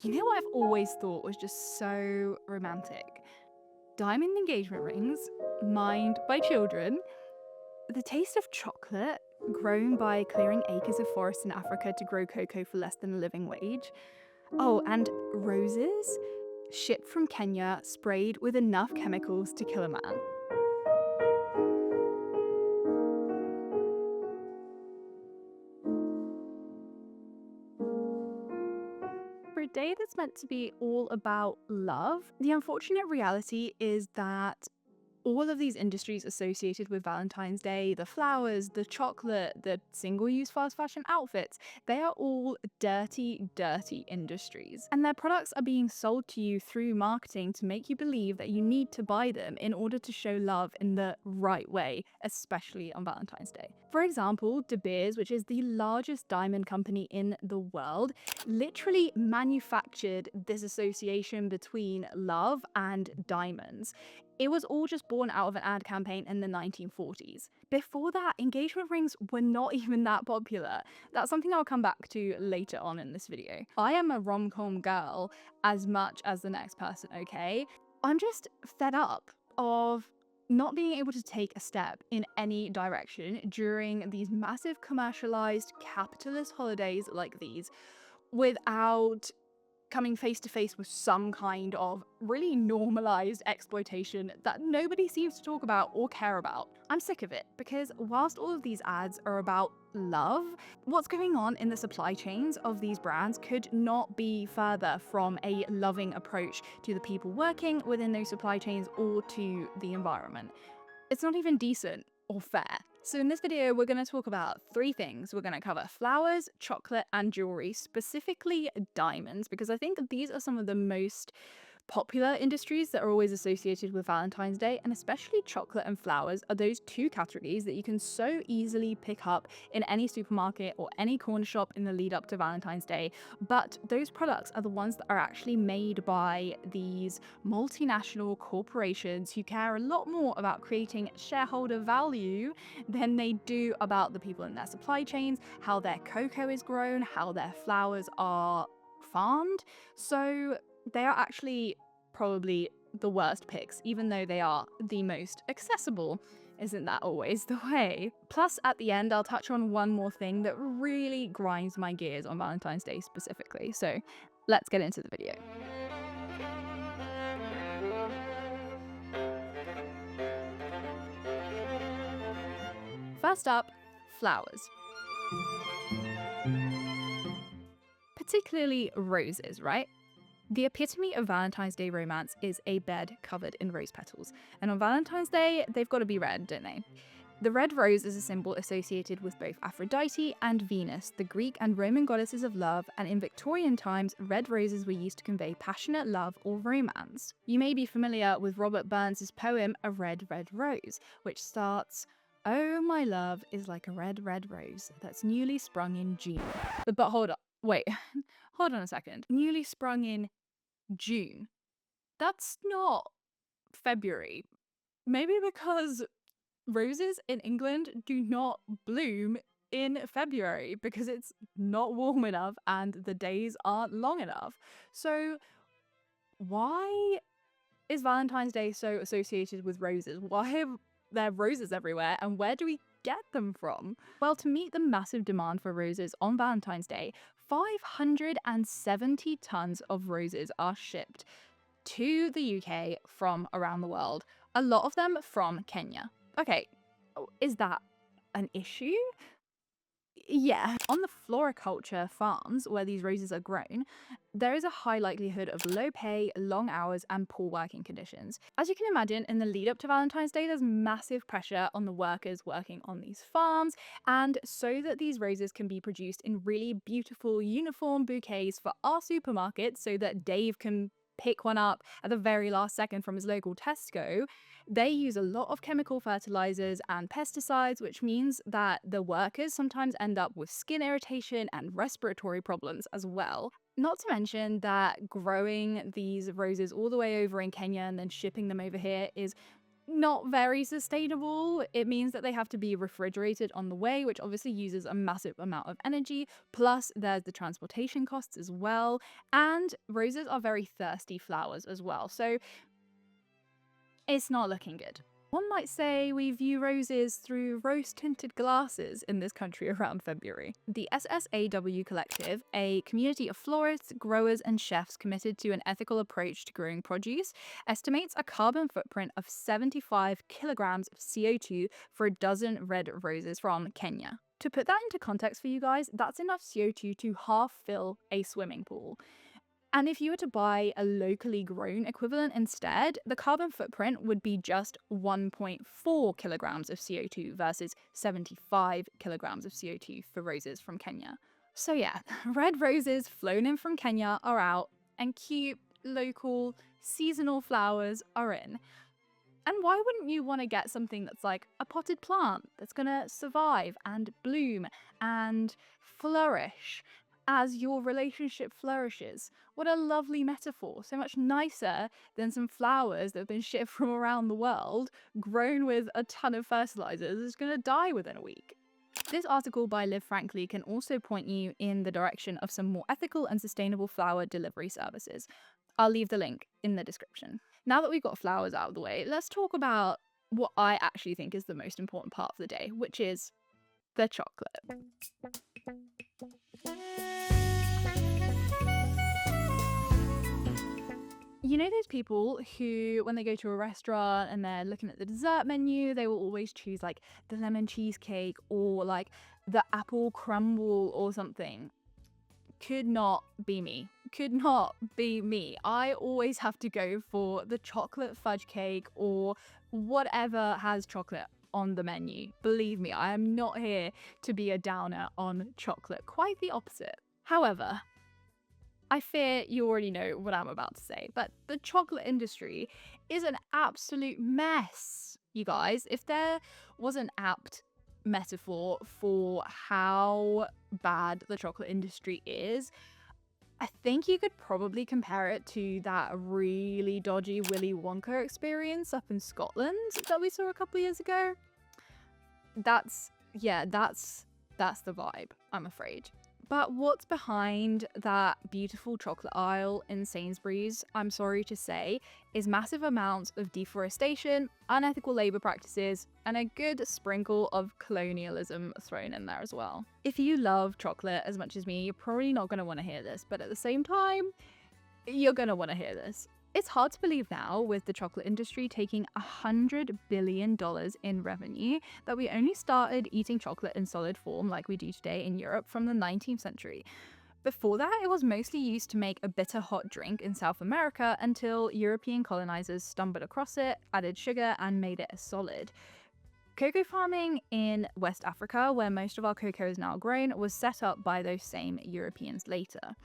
You know what I've always thought was just so romantic? Diamond engagement rings, mined by children, the taste of chocolate grown by clearing acres of forest in Africa to grow cocoa for less than a living wage. Oh, and roses shipped from Kenya, sprayed with enough chemicals to kill a man. For a day that's meant to be all about love, the unfortunate reality is that all of these industries associated with Valentine's Day, the flowers, the chocolate, the single-use fast fashion outfits, they are all dirty, dirty industries. And their products are being sold to you through marketing to make you believe that you need to buy them in order to show love in the right way, especially on Valentine's Day. For example, De Beers, which is the largest diamond company in the world, literally manufactured this association between love and diamonds. It was all just born out of an ad campaign in the 1940s. Before that, engagement rings were not even that popular. That's something I'll come back to later on in this video. I am a rom-com girl as much as the next person, okay? I'm just fed up of not being able to take a step in any direction during these massive commercialized capitalist holidays like these without coming face to face with some kind of really normalized exploitation that nobody seems to talk about or care about. I'm sick of it because whilst all of these ads are about love, what's going on in the supply chains of these brands could not be further from a loving approach to the people working within those supply chains or to the environment. It's not even decent or fair. So in this video, we're going to talk about three things. We're going to cover flowers, chocolate, and jewelry, specifically diamonds, because I think these are some of the most popular industries that are always associated with Valentine's Day, and especially chocolate and flowers are those two categories that you can so easily pick up in any supermarket or any corner shop in the lead up to Valentine's Day. But those products are the ones that are actually made by these multinational corporations who care a lot more about creating shareholder value than they do about the people in their supply chains, how their cocoa is grown, how their flowers are farmed. So they are actually probably the worst picks, even though they are the most accessible. Isn't that always the way? Plus, at the end, I'll touch on one more thing that really grinds my gears on Valentine's Day specifically. So let's get into the video. First up, flowers. Particularly roses, right? The epitome of Valentine's Day romance is a bed covered in rose petals, and on Valentine's Day, they've got to be red, don't they? The red rose is a symbol associated with both Aphrodite and Venus, the Greek and Roman goddesses of love, and in Victorian times, red roses were used to convey passionate love or romance. You may be familiar with Robert Burns' poem A Red, Red Rose, which starts, "Oh, my love is like a red, red rose that's newly sprung in June." But hold on, wait, hold on a second. Newly sprung in June. That's not February. Maybe because roses in England do not bloom in February because it's not warm enough and the days aren't long enough. So why is Valentine's Day so associated with roses? Why are there roses everywhere, and where do we get them from? Well, to meet the massive demand for roses on Valentine's Day, 570 tons of roses are shipped to the UK from around the world, a lot of them from Kenya. Okay, is that an issue? Yeah. On the floriculture farms where these roses are grown, there is a high likelihood of low pay, long hours, and poor working conditions. As you can imagine, in the lead up to Valentine's Day, there's massive pressure on the workers working on these farms, and so that these roses can be produced in really beautiful uniform bouquets for our supermarkets so that Dave can pick one up at the very last second from his local Tesco, they use a lot of chemical fertilizers and pesticides, which means that the workers sometimes end up with skin irritation and respiratory problems as well. Not to mention that growing these roses all the way over in Kenya and then shipping them over here is not very sustainable. It means that they have to be refrigerated on the way, which obviously uses a massive amount of energy. Plus, there's the transportation costs as well. And roses are very thirsty flowers as well. So it's not looking good. One might say we view roses through rose-tinted glasses in this country around February. The SSAW Collective, a community of florists, growers, and chefs committed to an ethical approach to growing produce, estimates a carbon footprint of 75 kilograms of CO2 for a dozen red roses from Kenya. To put that into context for you guys, that's enough CO2 to half fill a swimming pool. And if you were to buy a locally grown equivalent instead, the carbon footprint would be just 1.4 kilograms of CO2 versus 75 kilograms of CO2 for roses from Kenya. So yeah, red roses flown in from Kenya are out, and cute, local, seasonal flowers are in. And why wouldn't you want to get something that's like a potted plant that's gonna survive and bloom and flourish as your relationship flourishes? What a lovely metaphor. So much nicer than some flowers that have been shipped from around the world, grown with a ton of fertilizers, is going to die within a week. This article by Liv Frankly can also point you in the direction of some more ethical and sustainable flower delivery services. I'll leave the link in the description. Now that we've got flowers out of the way, let's talk about what I actually think is the most important part of the day, which is the chocolate. You know those people who, when they go to a restaurant and they're looking at the dessert menu, they will always choose like the lemon cheesecake or like the apple crumble or something? Could not be me. Could not be me. I always have to go for the chocolate fudge cake or whatever has chocolate on the menu. Believe me, I am not here to be a downer on chocolate. Quite the opposite. However, I fear you already know what I'm about to say, but the chocolate industry is an absolute mess, you guys. If there was an apt metaphor for how bad the chocolate industry is, I think you could probably compare it to that really dodgy Willy Wonka experience up in Scotland that we saw a couple of years ago. That's the vibe, I'm afraid. But what's behind that beautiful chocolate aisle in Sainsbury's, I'm sorry to say, is massive amounts of deforestation, unethical labour practices, and a good sprinkle of colonialism thrown in there as well. If you love chocolate as much as me, you're probably not going to want to hear this, but at the same time, you're going to want to hear this. It's hard to believe now, with the chocolate industry taking $100 billion in revenue, that we only started eating chocolate in solid form like we do today in Europe from the 19th century. Before that, it was mostly used to make a bitter hot drink in South America until European colonizers stumbled across it, added sugar, and made it a solid. Cocoa farming in West Africa, where most of our cocoa is now grown, was set up by those same Europeans later.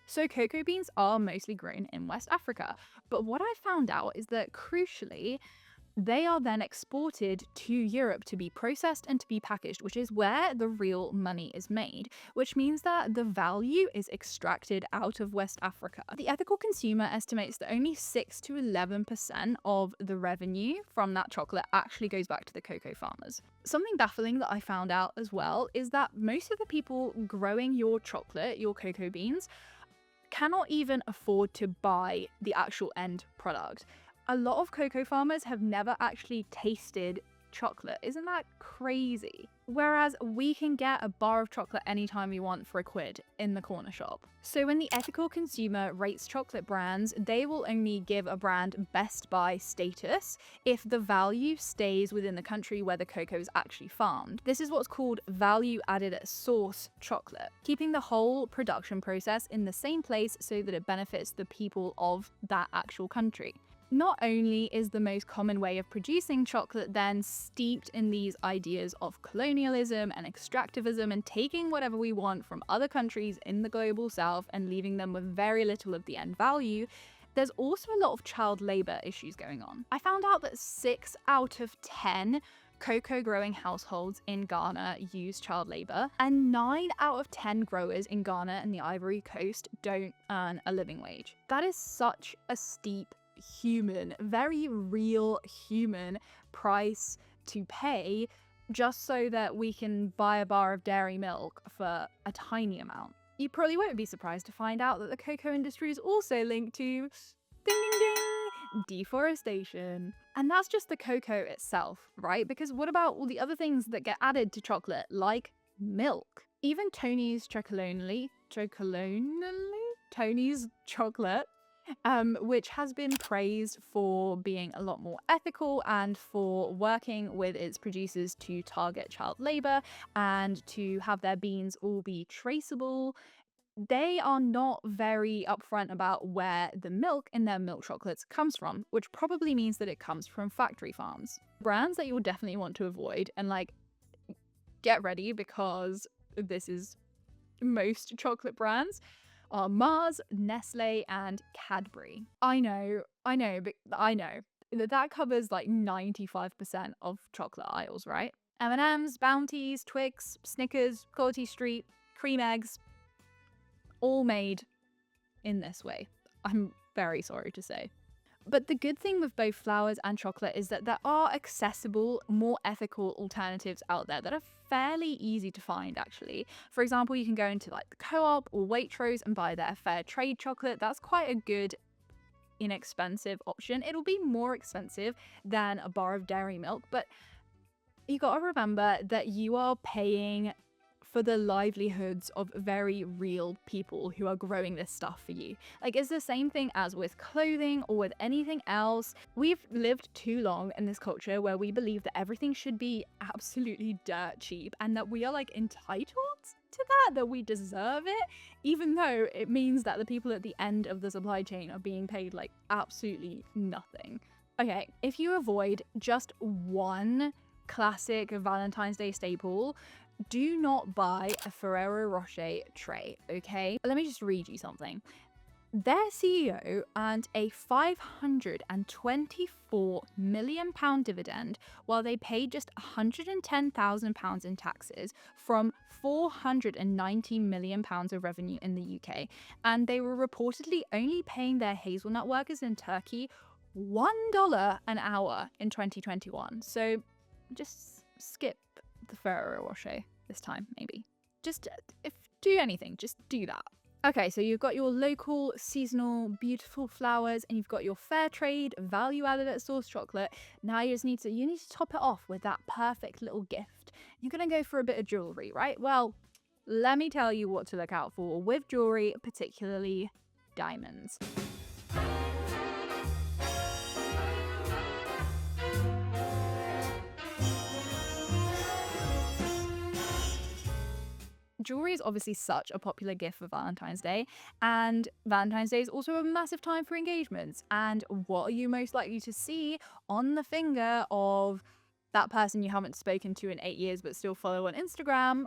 So cocoa beans are mostly grown in West Africa, but what I found out is that crucially, they are then exported to Europe to be processed and to be packaged, which is where the real money is made, which means that the value is extracted out of West Africa. The ethical consumer estimates that only 6 to 11% of the revenue from that chocolate actually goes back to the cocoa farmers. Something baffling that I found out as well is that most of the people growing your chocolate, your cocoa beans, cannot even afford to buy the actual end product. A lot of cocoa farmers have never actually tasted chocolate. Isn't that crazy? Whereas we can get a bar of chocolate anytime we want for £1 in the corner shop. So when the ethical consumer rates chocolate brands, they will only give a brand Best Buy status if the value stays within the country where the cocoa is actually farmed. This is what's called value added source chocolate, keeping the whole production process in the same place so that it benefits the people of that actual country. Not only is the most common way of producing chocolate then steeped in these ideas of colonialism and extractivism and taking whatever we want from other countries in the global south and leaving them with very little of the end value, there's also a lot of child labor issues going on. I found out that 6 out of 10 cocoa growing households in Ghana use child labor, and 9 out of 10 growers in Ghana and the Ivory Coast don't earn a living wage. That is such a steep human, very real human price to pay just so that we can buy a bar of dairy milk for a tiny amount. You probably won't be surprised to find out that the cocoa industry is also linked to ding ding ding deforestation. And that's just the cocoa itself, right? Because what about all the other things that get added to chocolate, like milk? Even Tony's Tony's chocolate, which has been praised for being a lot more ethical and for working with its producers to target child labor and to have their beans all be traceable. They are not very upfront about where the milk in their milk chocolates comes from, which probably means that it comes from factory farms. Brands that you'll definitely want to avoid, and like, get ready because this is most chocolate brands, are Mars, Nestle, and Cadbury. I know, that covers like 95% of chocolate aisles, right? M&M's, Bounties, Twix, Snickers, Quality Street, Cream Eggs, all made in this way. I'm very sorry to say. But the good thing with both flowers and chocolate is that there are accessible, more ethical alternatives out there that are fairly easy to find, actually. For example, you can go into like the Co-op or Waitrose and buy their fair trade chocolate. That's quite a good, inexpensive option. It'll be more expensive than a bar of dairy milk, but you gotta remember that you are paying for the livelihoods of very real people who are growing this stuff for you. Like, it's the same thing as with clothing or with anything else. We've lived too long in this culture where we believe that everything should be absolutely dirt cheap and that we are like entitled to that we deserve it, even though it means that the people at the end of the supply chain are being paid like absolutely nothing. Okay, if you avoid just one classic Valentine's Day staple, do not buy a Ferrero Rocher tray, okay? Let me just read you something. Their CEO earned a £524 million dividend while they paid just £110,000 in taxes from £490 million of revenue in the UK. And they were reportedly only paying their hazelnut workers in Turkey $1 an hour in 2021. So just skip the Ferrero Rocher this time, maybe. Just if do anything, just do that. Okay, so you've got your local, seasonal, beautiful flowers, and you've got your fair trade, value-added at source chocolate. Now you need to top it off with that perfect little gift. You're gonna go for a bit of jewelry, right? Well, let me tell you what to look out for with jewelry, particularly diamonds. Jewelry is obviously such a popular gift for Valentine's Day, and Valentine's Day is also a massive time for engagements. And what are you most likely to see on the finger of that person you haven't spoken to in 8 years but still follow on Instagram?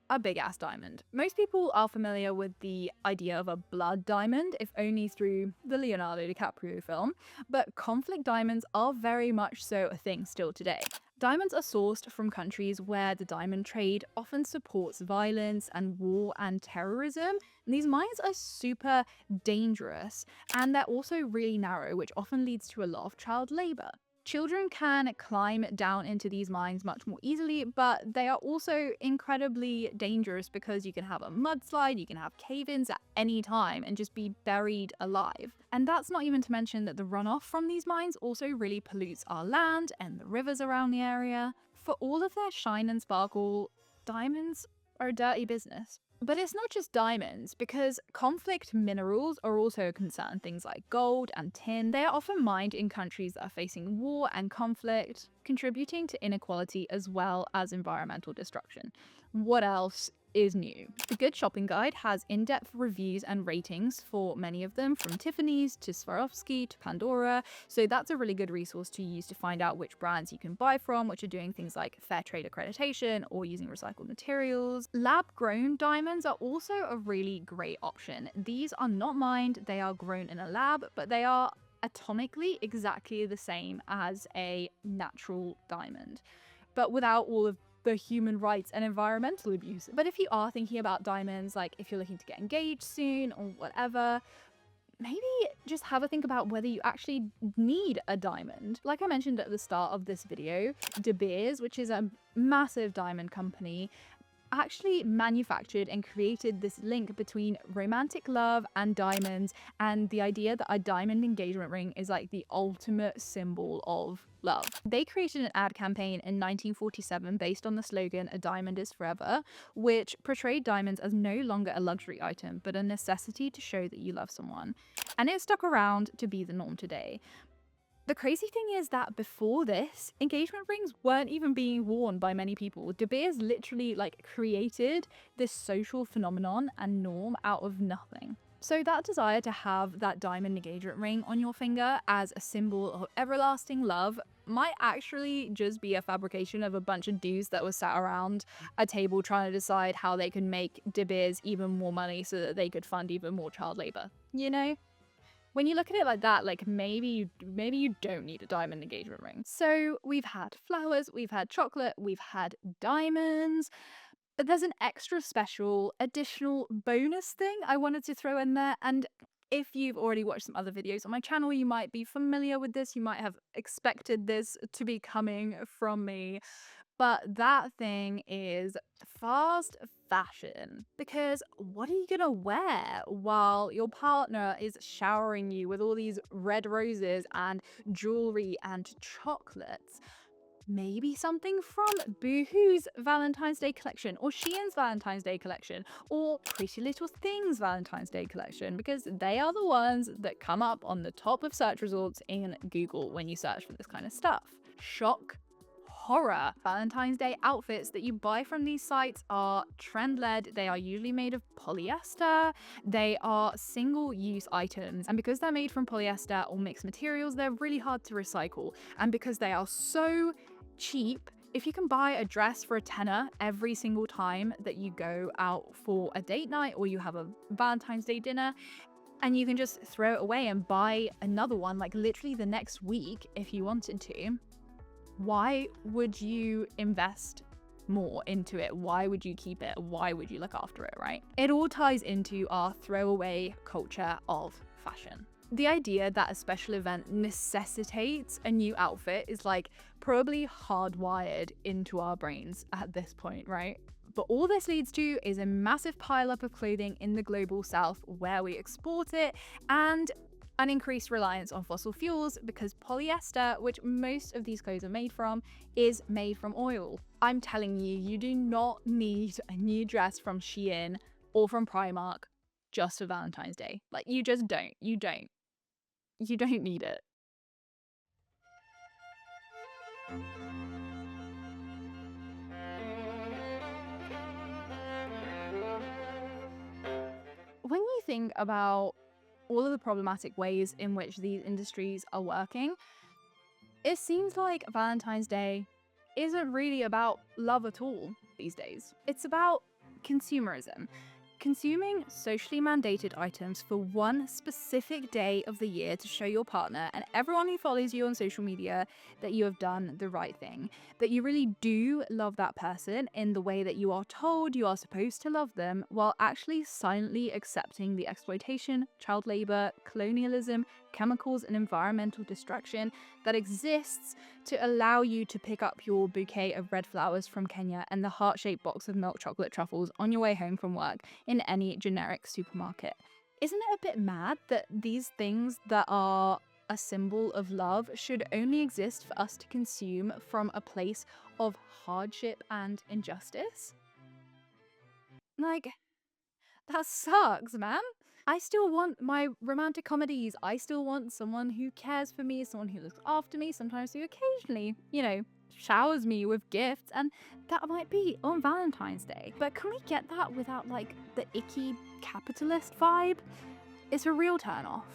A big ass diamond. Most people are familiar with the idea of a blood diamond, if only through the Leonardo DiCaprio film, but conflict diamonds are very much so a thing still today. Diamonds are sourced from countries where the diamond trade often supports violence and war and terrorism. And these mines are super dangerous, and they're also really narrow, which often leads to a lot of child labor. Children can climb down into these mines much more easily, but they are also incredibly dangerous because you can have a mudslide, you can have cave-ins at any time and just be buried alive. And that's not even to mention that the runoff from these mines also really pollutes our land and the rivers around the area. For all of their shine and sparkle, diamonds are a dirty business. But it's not just diamonds, because conflict minerals are also a concern. Things like gold and tin, they are often mined in countries that are facing war and conflict, contributing to inequality as well as environmental destruction. What else is new? The Good Shopping Guide has in-depth reviews and ratings for many of them, from Tiffany's to Swarovski to Pandora, so that's a really good resource to use to find out which brands you can buy from, which are doing things like fair trade accreditation or using recycled materials. Lab-grown diamonds are also a really great option. These are not mined, they are grown in a lab, but they are atomically exactly the same as a natural diamond, but without all of the human rights and environmental abuse. But if you are thinking about diamonds, like if you're looking to get engaged soon or whatever, maybe just have a think about whether you actually need a diamond. Like I mentioned at the start of this video, De Beers, which is a massive diamond company, actually manufactured and created this link between romantic love and diamonds, and the idea that a diamond engagement ring is like the ultimate symbol of love. They created an ad campaign in 1947 based on the slogan "A diamond is forever," which portrayed diamonds as no longer a luxury item but a necessity to show that you love someone, and it stuck around to be the norm today. The crazy thing is that before this, engagement rings weren't even being worn by many people. De Beers literally like created this social phenomenon and norm out of nothing. So that desire to have that diamond engagement ring on your finger as a symbol of everlasting love might actually just be a fabrication of a bunch of dudes that were sat around a table trying to decide how they could make De Beers even more money so that they could fund even more child labor, you know? When you look at it like that, like maybe you don't need a diamond engagement ring. So we've had flowers, we've had chocolate, we've had diamonds, but there's an extra special additional bonus thing I wanted to throw in there. And if you've already watched some other videos on my channel, you might be familiar with this. You might have expected this to be coming from me. But that thing is fast fashion. Because what are you gonna wear while your partner is showering you with all these red roses and jewelry and chocolates? Maybe something from Boohoo's Valentine's Day collection, or Shein's Valentine's Day collection, or Pretty Little Things Valentine's Day collection, because they are the ones that come up on the top of search results in Google when you search for this kind of stuff. Shock horror. Valentine's Day outfits that you buy from these sites are trend-led. They are usually made of polyester. They are single-use items. And because they're made from polyester or mixed materials, they're really hard to recycle. And because they are so cheap, if you can buy a dress for a tenner every single time that you go out for a date night or you have a Valentine's Day dinner, and you can just throw it away and buy another one like literally the next week if you wanted to, why would you invest more into it? Why would you keep it? Why would you look after it, right? It all ties into our throwaway culture of fashion. The idea that a special event necessitates a new outfit is like probably hardwired into our brains at this point, right? But all this leads to is a massive pileup of clothing in the global south where we export it, and an increased reliance on fossil fuels because polyester, which most of these clothes are made from, is made from oil. I'm telling you, you do not need a new dress from Shein or from Primark just for Valentine's Day. Like, you just don't. You don't. You don't need it. When you think about all of the problematic ways in which these industries are working, it seems like Valentine's Day isn't really about love at all these days. It's about consumerism. Consuming socially mandated items for one specific day of the year to show your partner and everyone who follows you on social media that you have done the right thing, that you really do love that person in the way that you are told you are supposed to love them, while actually silently accepting the exploitation, child labor, colonialism, chemicals, and environmental destruction that exists to allow you to pick up your bouquet of red flowers from Kenya and the heart-shaped box of milk chocolate truffles on your way home from work in any generic supermarket. Isn't it a bit mad that these things that are a symbol of love should only exist for us to consume from a place of hardship and injustice? Like, that sucks, man. I still want my romantic comedies. I still want someone who cares for me, someone who looks after me, sometimes who occasionally, showers me with gifts, and that might be on Valentine's Day. But can we get that without, like, the icky capitalist vibe? It's a real turn off.